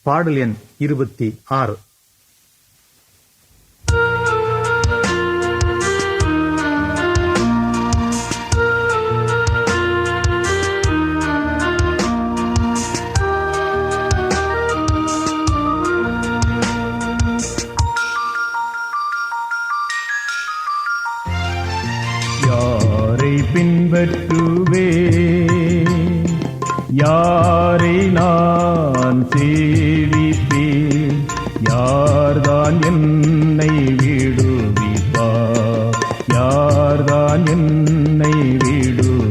பாடல் எண் 26. யாரை பின்பற்றுவே, யாரை நான் சேவிப்பேன், யார்தான் என்னை விடுவிப்பார், யார்தான் என்னை விடுவிப்பார்.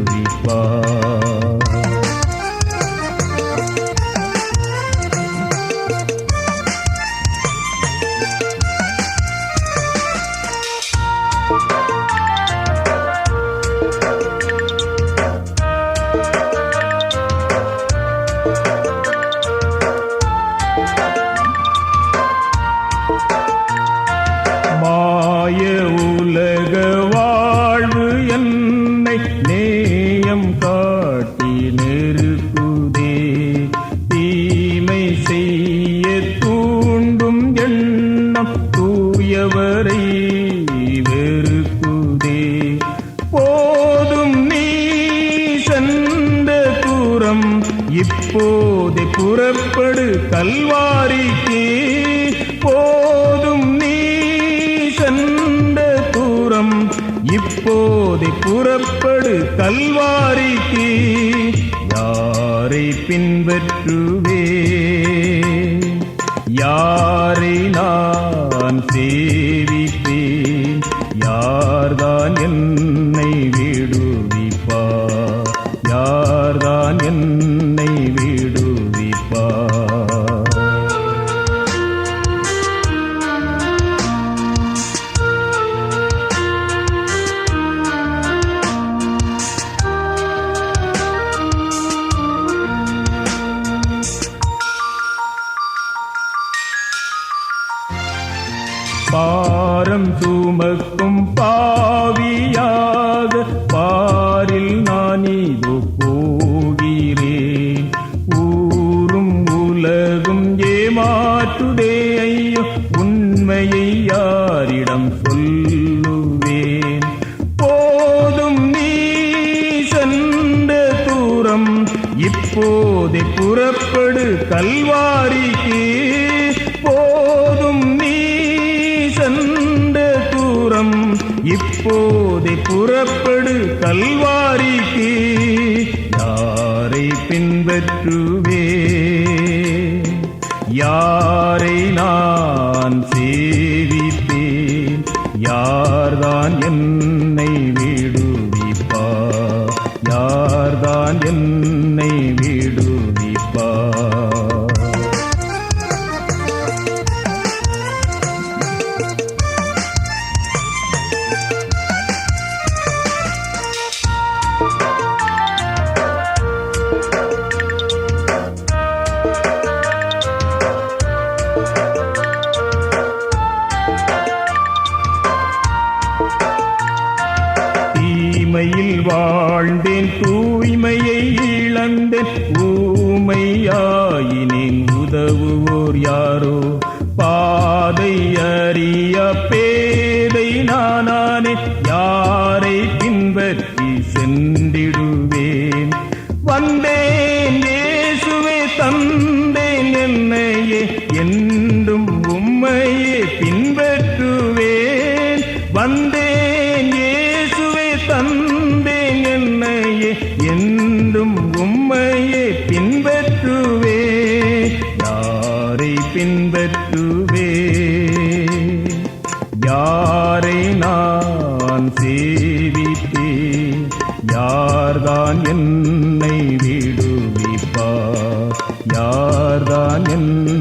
மாய உலக வாழ்வு என்னை நேயம் காட்டி நெருக்குதே, தீமை செய்ய தூண்டும் எண்ணம் தூயவரை வெறுக்குதே. போதும் நீ சென்ற தூரம், இப்போதே புறப்படு கல்வாரிக்கு. போதும் நீ சென்ற தூரம், இப்போதே புறப்படு கல்வாரிக்கு. யாரை பின்பற்றுவே, யாரை நான் சேவிப்பேன், யார்தான் என்னை விடுவிப்பார், யார்தான் என்னை விடுவிப்பார். பாரம் சுமக்கும் பாவியாக பாரில் நான் இதோ போகிறேன். ஊரும் உலகும் ஏமாற்றுதே ஐயோ, உண்மையை யாரிடம் சொல்லுவேன். போதும் நீ சென்ற தூரம், இப்போதே புறப்படு கல்வாரிக்கு. போதும் நீ சென்ற தூரம், இப்போதே புறப்படு கல்வாரிக்கு. யாரை பின்பற்றுவே, யாரை நான் சேவிப்பேன், யார்தான் என்னை விடுவிப்பார், யார்தான் என்னை விடுவிப்பார். தீமையில் வாழ்ந்தேன், தூய்மையை இழந்தேன், ஊமையாயினேன், உதவுவோர் யாரோ. பாதை அறிய பேதை நானானே, யாரை பின்பற்றி சென்றிடுவேன். வந்தேன் இயேசுவே, தந்தேன் என்னையே, என்றும் உம்மையே பின்பற்றுவேன். வந்தேன் இயேசுவே, தந்தேன் என்னையே, என்றும் உம்மையே பின்பற்றுவேன். யாரை பின்பற்றுவே, யாரை நான் சேவிப்பேன், யார்தான் என்னை விடுவிப்பார், யார்தான் என்னை